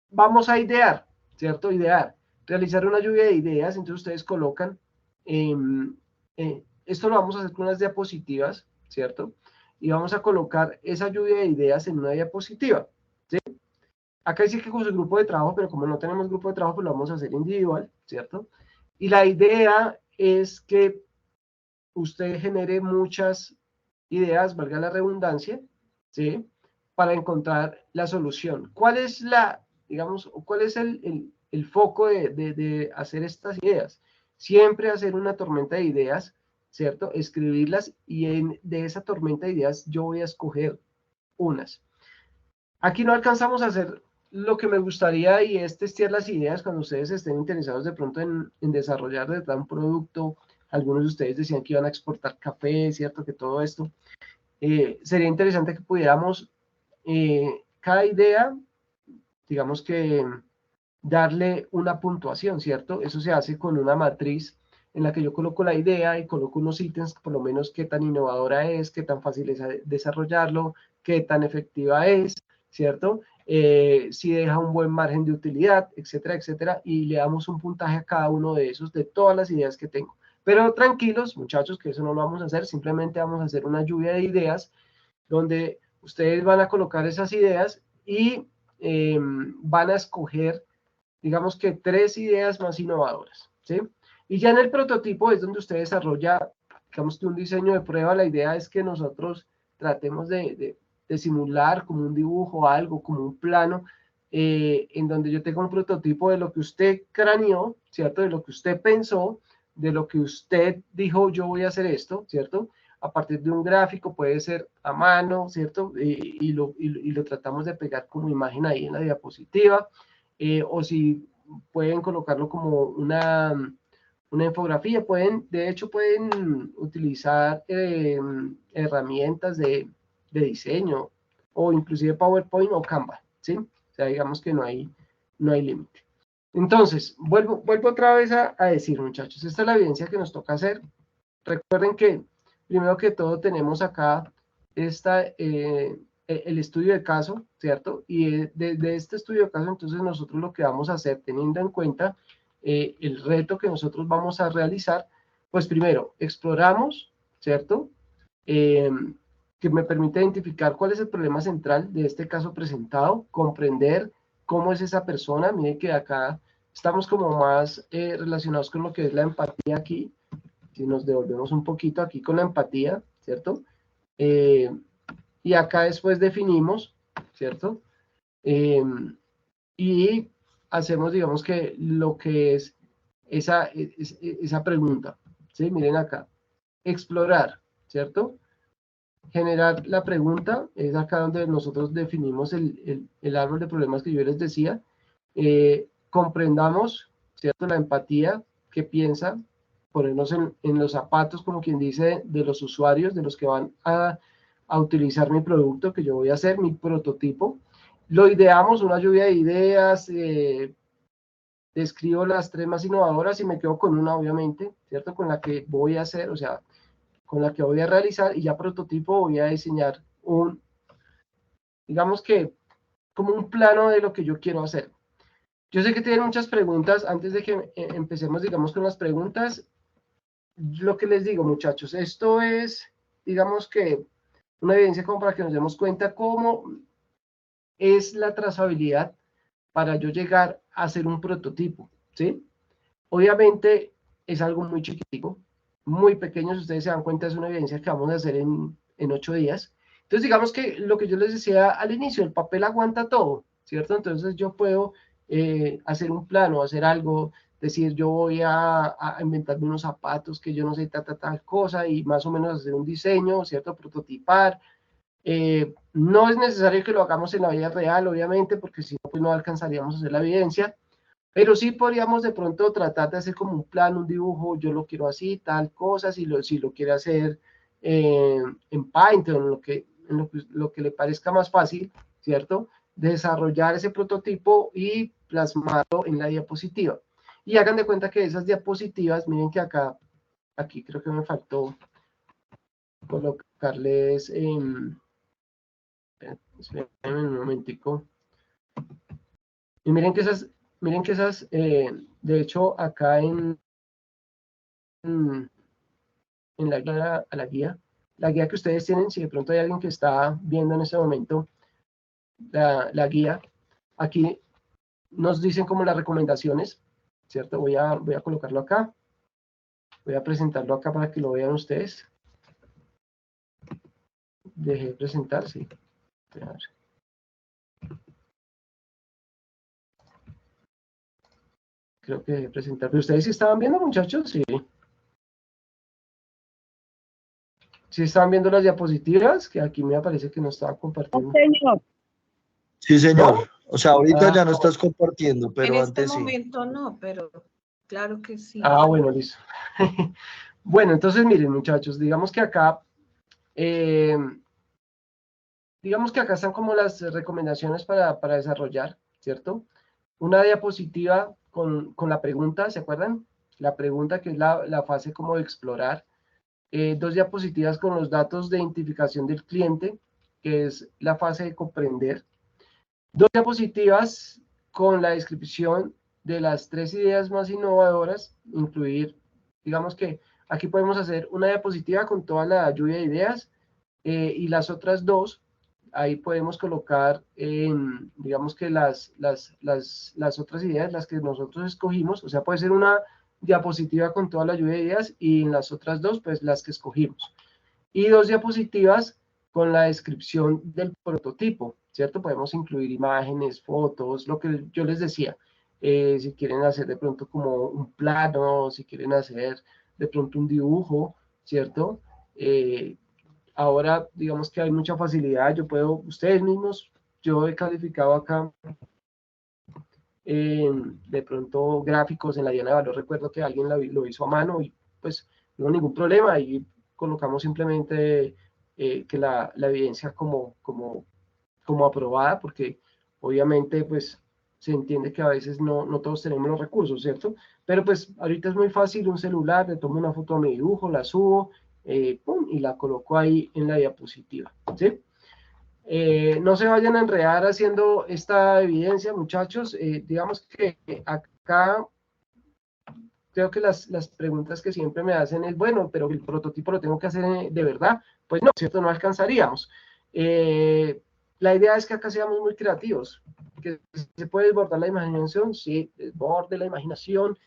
Vamos a idear, ¿cierto? Idear, realizar una lluvia de ideas, entonces ustedes colocan, esto lo vamos a hacer con unas diapositivas, ¿cierto? Y vamos a colocar esa lluvia de ideas en una diapositiva, ¿sí? Acá dice que con su grupo de trabajo, pero como no tenemos grupo de trabajo, pues lo vamos a hacer individual, ¿cierto? Y la idea es que usted genere muchas ideas, valga la redundancia, ¿sí? Para encontrar la solución. ¿Cuál es digamos, cuál es el foco de hacer estas ideas? Siempre hacer una tormenta de ideas, ¿cierto? Escribirlas y de esa tormenta de ideas yo voy a escoger unas. Aquí no alcanzamos a hacer lo que me gustaría y es testear las ideas cuando ustedes estén interesados de pronto en desarrollar de verdad un producto. Algunos de ustedes decían que iban a exportar café, ¿cierto? Que todo esto. Sería interesante que pudiéramos cada idea, digamos que darle una puntuación, ¿cierto? Eso se hace con una matriz en la que yo coloco la idea y coloco unos ítems, por lo menos qué tan innovadora es, qué tan fácil es desarrollarlo, qué tan efectiva es, ¿cierto? Si deja un buen margen de utilidad, etcétera, etcétera, y le damos un puntaje a cada uno de esos, de todas las ideas que tengo. Pero tranquilos, muchachos, que eso no lo vamos a hacer, simplemente vamos a hacer una lluvia de ideas donde ustedes van a colocar esas ideas y van a escoger, digamos que 3 ideas más innovadoras, ¿sí? Y ya en el prototipo es donde usted desarrolla, digamos que un diseño de prueba. La idea es que nosotros tratemos de simular como un dibujo, algo, como un plano, en donde yo tenga un prototipo de lo que usted craneó, ¿cierto? De lo que usted pensó, de lo que usted dijo, yo voy a hacer esto, ¿cierto? A partir de un gráfico, puede ser a mano, ¿cierto? Y lo tratamos de pegar como imagen ahí en la diapositiva, o si pueden colocarlo como una infografía, de hecho pueden utilizar herramientas de diseño, o inclusive PowerPoint o Canva, ¿sí? O sea, digamos que no hay límite. Entonces, vuelvo otra vez a decir, muchachos, esta es la evidencia que nos toca hacer. Recuerden que, primero que todo, tenemos acá el estudio de caso, ¿cierto? Y de este estudio de caso, entonces nosotros lo que vamos a hacer, teniendo en cuenta el reto que nosotros vamos a realizar, pues primero, exploramos, ¿cierto? Que me permite identificar cuál es el problema central de este caso presentado, comprender cómo es esa persona. Miren que acá estamos como más relacionados con lo que es la empatía aquí. Si nos devolvemos un poquito aquí con la empatía, ¿cierto? Y acá después definimos, ¿cierto? Y hacemos, digamos que lo que es esa pregunta, ¿sí? Miren acá, explorar, ¿cierto? Generar la pregunta, es acá donde nosotros definimos el árbol de problemas que yo les decía. Comprendamos, ¿cierto? La empatía, qué piensa, ponernos en los zapatos, como quien dice, de los usuarios, de los que van a utilizar mi producto, que yo voy a hacer, mi prototipo. Lo ideamos, una lluvia de ideas, describo las 3 más innovadoras y me quedo con una, obviamente, ¿cierto? Con la que voy a hacer, o sea, con la que voy a realizar, y ya prototipo voy a diseñar digamos que, como un plano de lo que yo quiero hacer. Yo sé que tienen muchas preguntas. Antes de que empecemos, digamos, con las preguntas, lo que les digo, muchachos, esto es, digamos que, Una evidencia como para que nos demos cuenta cómo es la trazabilidad para yo llegar a hacer un prototipo, ¿sí? Obviamente es algo muy chiquitico, muy pequeño, si ustedes se dan cuenta es una evidencia que vamos a hacer en 8 días. Entonces digamos que lo que yo les decía al inicio, el papel aguanta todo, ¿cierto? Entonces yo puedo hacer un plano, hacer algo, decir yo voy a inventarme unos zapatos que yo no sé tal cosa y más o menos hacer un diseño, ¿cierto? Prototipar. No es necesario que lo hagamos en la vida real, obviamente, porque si no, pues no alcanzaríamos a hacer la evidencia, pero sí podríamos de pronto tratar de hacer como un plan, un dibujo, yo lo quiero así, tal cosa, si lo quiere hacer en Paint o lo que le parezca más fácil, ¿cierto? Desarrollar ese prototipo y plasmarlo en la diapositiva. Y hagan de cuenta que esas diapositivas, miren que acá, aquí creo que me faltó colocarles espérenme un momentico. Y miren que esas, de hecho, acá en la guía que ustedes tienen, si de pronto hay alguien que está viendo en este momento la guía, aquí nos dicen como las recomendaciones, ¿cierto? Voy a colocarlo acá, voy a presentarlo acá para que lo vean ustedes. Dejé de presentar, sí. Creo que dejé de presentar. ¿Pero ustedes sí estaban viendo, muchachos? Sí. ¿Sí estaban viendo las diapositivas? Que aquí me aparece que no estaba compartiendo. Señor. Sí, señor. ¿No? O sea, ahorita Ah, ya no estás compartiendo, En pero este antes sí. momento no, pero claro que sí. bueno, listo. Bueno, entonces miren, muchachos, digamos que acá están como las recomendaciones para desarrollar, ¿cierto? Una diapositiva con la pregunta, ¿se acuerdan? La pregunta que es la fase como de explorar. 2 diapositivas con los datos de identificación del cliente, que es la fase de comprender. 2 diapositivas con la descripción de las 3 ideas más innovadoras, incluir, digamos que aquí podemos hacer una diapositiva con toda la lluvia de ideas y las otras 2, ahí podemos colocar, digamos que las otras ideas, las que nosotros escogimos, o sea, puede ser una diapositiva con toda la lluvia de ideas y en las otras 2, pues las que escogimos. Y 2 diapositivas con la descripción del prototipo, ¿cierto? Podemos incluir imágenes, fotos, lo que yo les decía. Si quieren hacer de pronto como un plano, si quieren hacer de pronto un dibujo, ¿cierto? Ahora, digamos que hay mucha facilidad, ustedes mismos, yo he calificado acá de pronto gráficos en la Diana de Valor, recuerdo que alguien lo hizo a mano y pues no hay ningún problema, y colocamos simplemente que la evidencia como aprobada, porque obviamente pues se entiende que a veces no todos tenemos los recursos, ¿cierto? Pero pues ahorita es muy fácil, un celular, le tomo una foto a mi dibujo, la subo, pum, y la coloco ahí en la diapositiva, ¿sí? No se vayan a enredar haciendo esta evidencia, muchachos. Digamos que acá creo que las preguntas que siempre me hacen es, bueno, pero el prototipo lo tengo que hacer de verdad. Pues no, ¿cierto? No alcanzaríamos. La idea es que acá seamos muy creativos, que se puede desbordar la imaginación, sí, desborde la imaginación,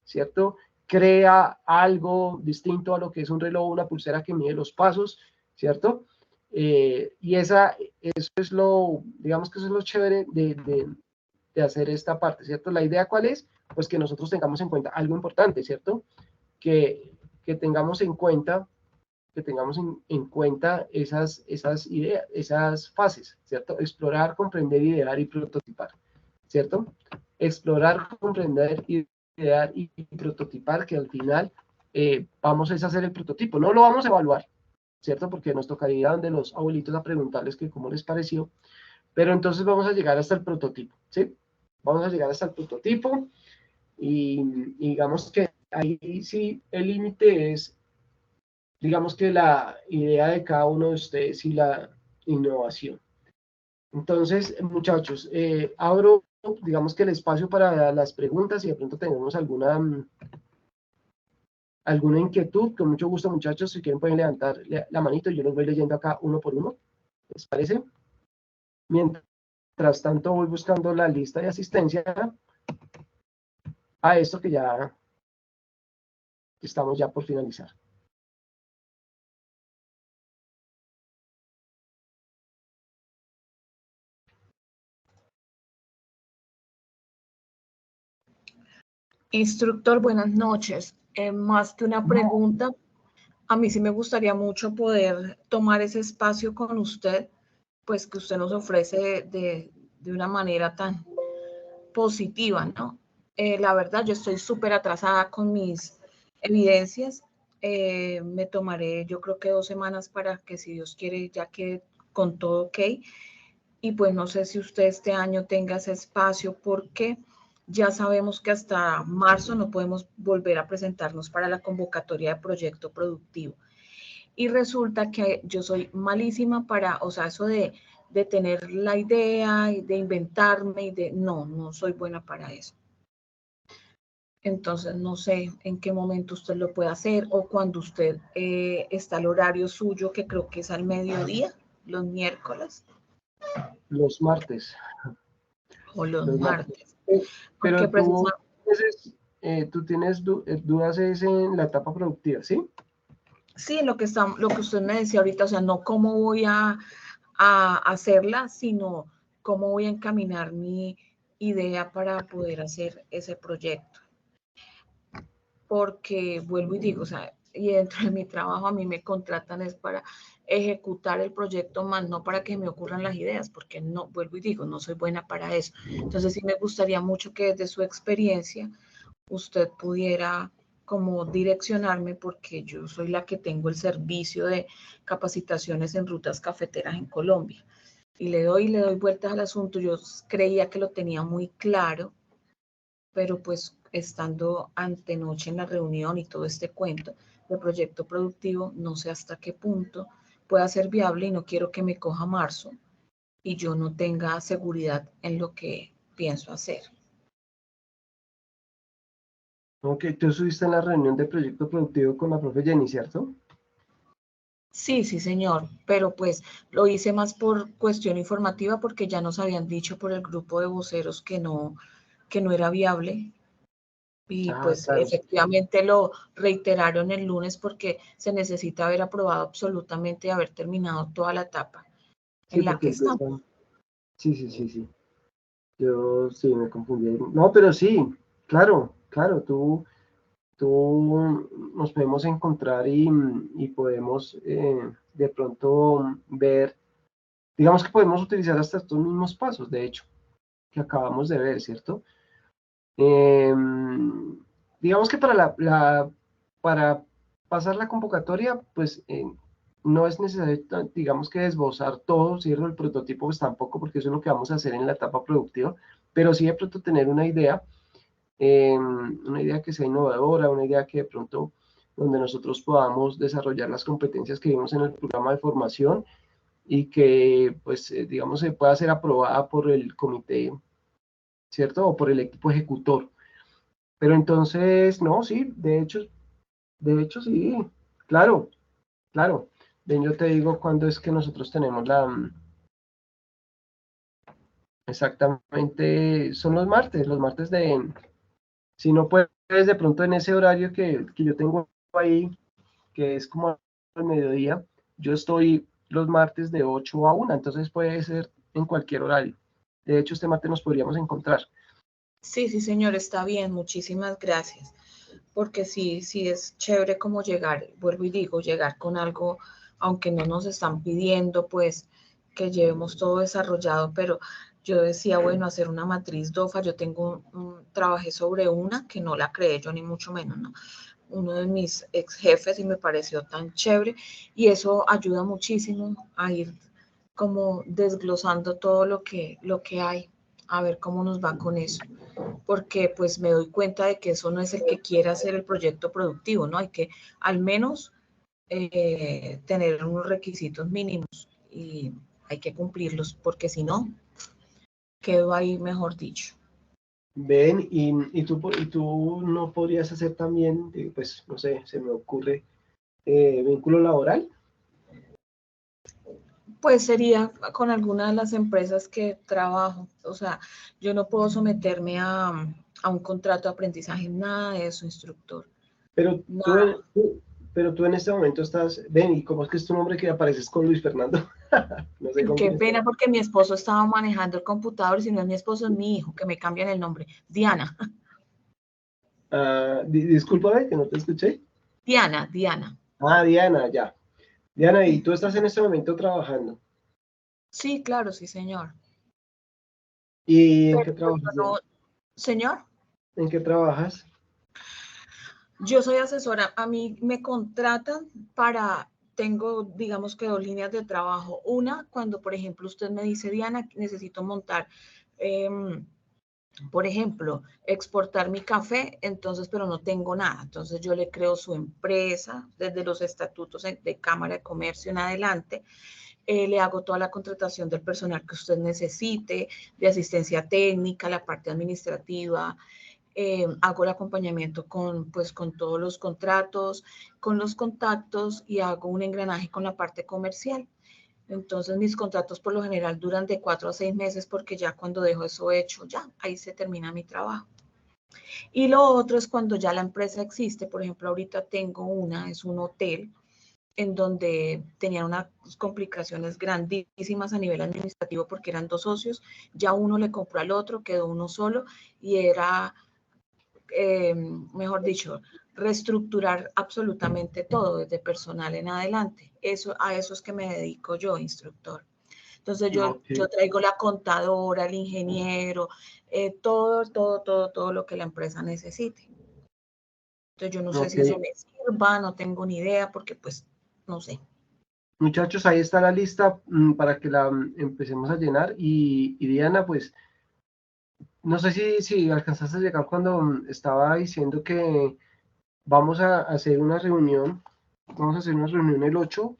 ¿cierto? Crea algo distinto a lo que es un reloj, una pulsera que mide los pasos, ¿cierto? Y eso es digamos que eso es lo chévere de hacer esta parte, ¿cierto? La idea, ¿cuál es? Pues que nosotros tengamos en cuenta algo importante, ¿cierto? Que tengamos en cuenta esas ideas, esas fases, ¿cierto? Explorar, comprender, idear y prototipar, ¿cierto? Explorar, comprender, idear y prototipar, que al final vamos a hacer el prototipo. No lo vamos a evaluar, ¿cierto? Porque nos tocaría donde los abuelitos a preguntarles que cómo les pareció, pero entonces vamos a llegar hasta el prototipo, ¿sí? Vamos a llegar hasta el prototipo y digamos que ahí sí el límite es, digamos que la idea de cada uno de ustedes y la innovación. Entonces, muchachos, abro, digamos que el espacio para las preguntas y de pronto tenemos alguna ¿Alguna inquietud? Con mucho gusto, muchachos, si quieren pueden levantar la manito y yo los voy leyendo acá uno por uno. ¿Les parece? Mientras tanto voy buscando la lista de asistencia a esto que ya estamos ya por finalizar. Instructor, buenas noches. Más que una pregunta, a mí sí me gustaría mucho poder tomar ese espacio con usted, pues que usted nos ofrece de una manera tan positiva, ¿no? La verdad, yo estoy súper atrasada con mis evidencias. Me tomaré, yo creo que 2 semanas para que, si Dios quiere, ya quede con todo ok. Y pues no sé si usted este año tenga ese espacio, porque ya sabemos que hasta marzo no podemos volver a presentarnos para la convocatoria de proyecto productivo. Y resulta que yo soy malísima para, o sea, eso de tener la idea y de inventarme y de, no soy buena para eso. Entonces, no sé en qué momento usted lo puede hacer, o cuando usted está al horario suyo, que creo que es al mediodía, los miércoles. Los martes. O los martes. Pero Porque tú tienes dudas es en la etapa productiva, ¿sí? Sí, lo que usted me decía ahorita, o sea, no cómo voy a hacerla, sino cómo voy a encaminar mi idea para poder hacer ese proyecto. Porque vuelvo y digo, o sea, y dentro de mi trabajo a mí me contratan es para ejecutar el proyecto, más no para que me ocurran las ideas, porque no, vuelvo y digo, no soy buena para eso. Entonces sí me gustaría mucho que desde su experiencia usted pudiera como direccionarme, porque yo soy la que tengo el servicio de capacitaciones en rutas cafeteras en Colombia. Y le doy vueltas al asunto. Yo creía que lo tenía muy claro, pero pues estando antenoche en la reunión y todo este cuento del proyecto productivo, no sé hasta qué punto pueda ser viable, y no quiero que me coja marzo y yo no tenga seguridad en lo que pienso hacer. Ok, tú estuviste en la reunión de proyecto productivo con la profe Jenny, ¿cierto? Sí, señor, pero pues lo hice más por cuestión informativa, porque ya nos habían dicho por el grupo de voceros que no era viable. Y pues Claro. efectivamente lo reiteraron el lunes, porque se necesita haber aprobado absolutamente y haber terminado toda la etapa Sí, en la porque que estamos. Sí. Yo sí me confundí. No, pero sí, claro, tú nos podemos encontrar y podemos de pronto ver, digamos que podemos utilizar hasta estos mismos pasos, de hecho, que acabamos de ver, ¿cierto? Digamos que para pasar la convocatoria, pues no es necesario, digamos que esbozar todo, ¿cierto? El prototipo, pues tampoco, porque eso es lo que vamos a hacer en la etapa productiva, pero sí de pronto tener una idea que sea innovadora, una idea que de pronto donde nosotros podamos desarrollar las competencias que vimos en el programa de formación y que, pues, digamos, se pueda ser aprobada por el comité, ¿cierto? O por el equipo ejecutor. Pero entonces, no, sí, de hecho sí, claro. Ven, yo te digo cuándo es que nosotros tenemos exactamente, son los martes si no puedes de pronto en ese horario que yo tengo ahí, que es como al mediodía, yo estoy los martes de 8 a 1, entonces puede ser en cualquier horario. De hecho, este martes nos podríamos encontrar. Sí, señor, está bien, muchísimas gracias. Porque sí es chévere como llegar, vuelvo y digo, llegar con algo, aunque no nos están pidiendo pues que llevemos todo desarrollado, pero yo decía, bueno, hacer una matriz DOFA. Yo trabajé sobre una que no la creé yo, ni mucho menos, ¿no? Uno de mis ex jefes, y me pareció tan chévere, y eso ayuda muchísimo a ir como desglosando todo lo que hay, a ver cómo nos va con eso, porque pues me doy cuenta de que eso no es el que quiera hacer el proyecto productivo, ¿no? Hay que al menos tener unos requisitos mínimos y hay que cumplirlos, porque si no, quedo ahí, mejor dicho. Ven, y tú no podrías hacer también, pues, no sé, se me ocurre, vínculo laboral. Pues sería con alguna de las empresas que trabajo. O sea, yo no puedo someterme a un contrato de aprendizaje, nada de eso, instructor. Pero tú, Nada. pero tú en este momento estás, ven, ¿y cómo es que es tu nombre que apareces con Luis Fernando? No sé con Qué quién estás. pena porque mi esposo estaba manejando el computador y si no es mi esposo es mi hijo, que me cambian el nombre. Diana. Ah, discúlpame que no te escuché. Diana. Ah, Diana, ya. Diana, ¿y tú estás en este momento trabajando? Sí, claro, sí, señor. ¿Y en Pero qué pues, trabajas, no, Diana? señor, ¿En qué trabajas? yo soy asesora. A mí me contratan tengo, digamos que dos líneas de trabajo. Una, cuando, por ejemplo, usted me dice, Diana, necesito montar, por ejemplo, exportar mi café, entonces, pero no tengo nada. Entonces yo le creo su empresa desde los estatutos de Cámara de Comercio en adelante. Le hago toda la contratación del personal que usted necesite, de asistencia técnica, la parte administrativa, hago el acompañamiento pues, con todos los contratos, con los contactos y hago un engranaje con la parte comercial. Entonces mis contratos por lo general duran de 4 a 6 meses porque ya cuando dejo eso hecho, ya ahí se termina mi trabajo. Y lo otro es cuando ya la empresa existe. Por ejemplo, ahorita es un hotel en donde tenían unas complicaciones grandísimas a nivel administrativo porque eran dos socios, ya uno le compró al otro, quedó uno solo y era, mejor dicho, reestructurar absolutamente todo desde personal en adelante. A eso es que me dedico yo, instructor. Entonces Ok. yo traigo la contadora, el ingeniero, todo lo que la empresa necesite. Entonces yo no sé Ok. si eso me sirva, no tengo ni idea porque pues no sé. Muchachos, ahí está la lista para que la empecemos a llenar. Y Diana, pues, no sé si alcanzaste a llegar cuando estaba diciendo que vamos a hacer una reunión, vamos a hacer una reunión el 8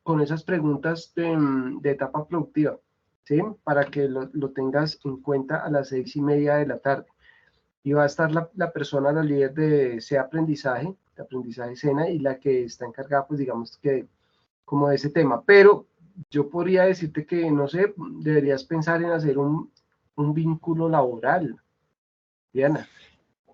con esas preguntas de etapa productiva, ¿sí? Para que lo tengas en cuenta a las 6:30 de la tarde. Y va a estar la persona, la líder de aprendizaje SENA, y la que está encargada, pues digamos que como de ese tema. Pero yo podría decirte que, no sé, deberías pensar en hacer un vínculo laboral, Diana.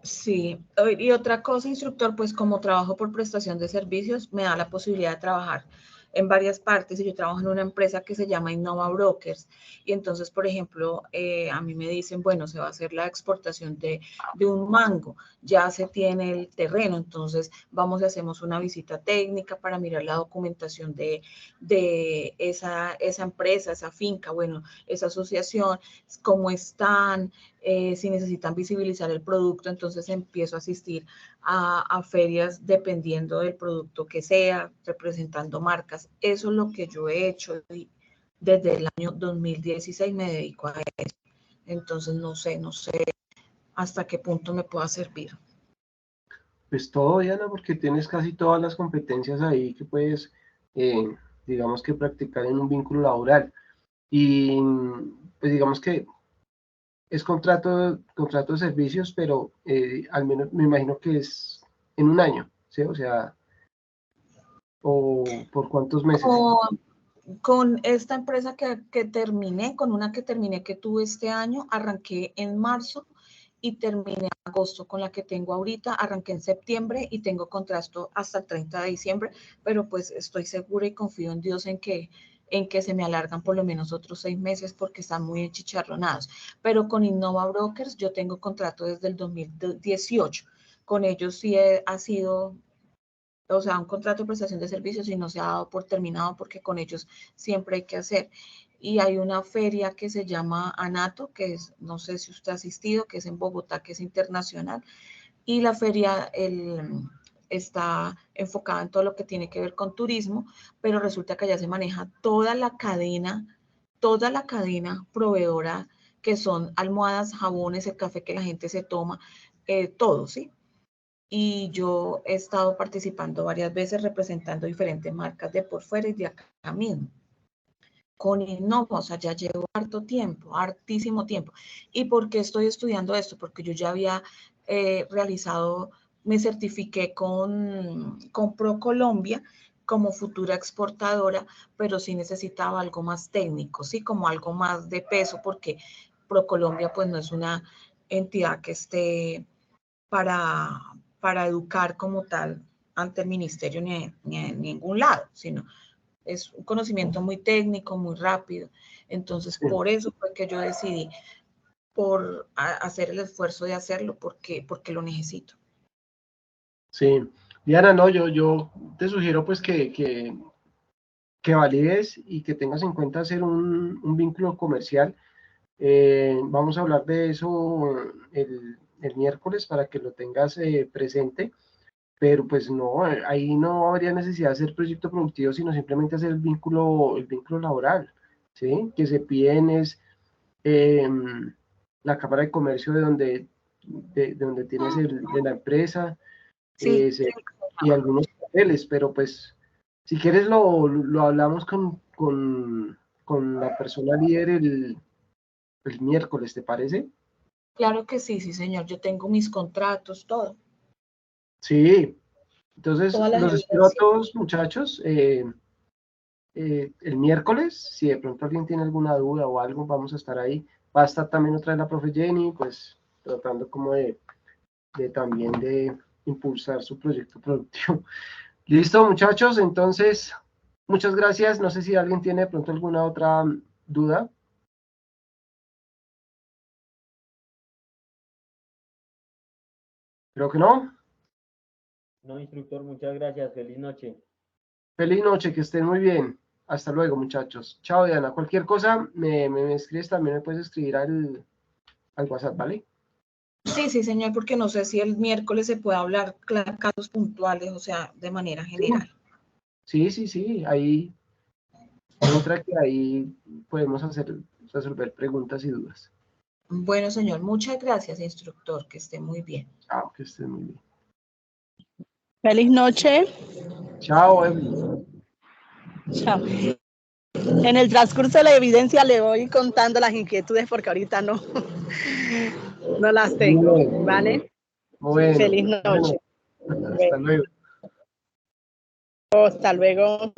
Sí, y otra cosa, instructor, pues como trabajo por prestación de servicios, me da la posibilidad de trabajar en varias partes y yo trabajo en una empresa que se llama Innova Brokers y entonces, por ejemplo, a mí me dicen, bueno, se va a hacer la exportación de un mango, ya se tiene el terreno, entonces vamos y hacemos una visita técnica para mirar la documentación de esa empresa, esa finca, bueno, esa asociación, cómo están, si necesitan visibilizar el producto, entonces empiezo a asistir a ferias dependiendo del producto que sea, representando marcas. Eso es lo que yo he hecho y desde el año 2016 me dedico a eso. Entonces no sé hasta qué punto me pueda servir. Pues todo, Diana, porque tienes casi todas las competencias ahí que puedes, eh, digamos que practicar en un vínculo laboral. Y pues digamos que es contrato de servicios, pero al menos me imagino que es en un año, ¿sí? O sea, o por cuántos meses. Con esta empresa que terminé, con una que terminé que tuve este año, arranqué en marzo y terminé en agosto. Con la que tengo ahorita, arranqué en septiembre y tengo contrato hasta el 30 de diciembre, pero pues estoy segura y confío en Dios en que se me alargan por lo menos otros 6 meses porque están muy enchicharronados. Pero con Innova Brokers yo tengo contrato desde el 2018. Con ellos sí ha sido, o sea, un contrato de prestación de servicios y no se ha dado por terminado porque con ellos siempre hay que hacer. Y hay una feria que se llama ANATO, que es, no sé si usted ha asistido, que es en Bogotá, que es internacional, y la feria está enfocada en todo lo que tiene que ver con turismo, pero resulta que allá se maneja toda la cadena proveedora, que son almohadas, jabones, el café que la gente se toma, todo, ¿sí? Y yo he estado participando varias veces representando diferentes marcas de por fuera y de acá mismo. con Innova, o sea, ya llevo harto tiempo, hartísimo tiempo. ¿Y por qué estoy estudiando esto? Porque yo ya había realizado, me certifiqué con ProColombia como futura exportadora, pero sí necesitaba algo más técnico, sí, como algo más de peso, porque ProColombia pues no es una entidad que esté para educar como tal ante el ministerio ni en ningún lado, sino es un conocimiento muy técnico, muy rápido. Entonces, Sí. por eso fue que yo decidí por hacer el esfuerzo de hacerlo, porque lo necesito. Sí, Diana, no, yo te sugiero pues que valides y que tengas en cuenta hacer un vínculo comercial. Vamos a hablar de eso el miércoles para que lo tengas presente, pero pues no, ahí no habría necesidad de hacer proyecto productivo, sino simplemente hacer el vínculo laboral, ¿sí? Que se piden es la Cámara de Comercio de donde tienes de la empresa, Sí, y algunos papeles, pero pues si quieres lo hablamos con la persona líder el miércoles, ¿te parece? claro que sí, sí, señor. Yo tengo mis contratos, todo. Sí, entonces Todas las los espero a evidencias. todos, muchachos. El miércoles, si de pronto alguien tiene alguna duda o algo, vamos a estar ahí. Va a estar también otra vez la profe Jenny, pues tratando como de también de impulsar su proyecto productivo. Listo, muchachos, entonces, muchas gracias. No sé si alguien tiene de pronto alguna otra duda. Creo que no. No, instructor, muchas gracias. Feliz noche. Feliz noche, que estén muy bien. Hasta luego, muchachos. Chao, Diana. Cualquier cosa, me escribes también, me puedes escribir al WhatsApp, ¿vale? Sí, sí, señor, porque no sé si el miércoles se puede hablar casos puntuales, o sea, de manera general. Sí. Ahí entra que ahí podemos resolver preguntas y dudas. Bueno, señor, muchas gracias, instructor, que esté muy bien. Chao, que estén muy bien. Feliz noche. Chao, Evelyn. Chao. En el transcurso de la evidencia le voy contando las inquietudes porque ahorita no las tengo, Bien. ¿vale? Bueno, Feliz noche. hasta luego. Hasta luego.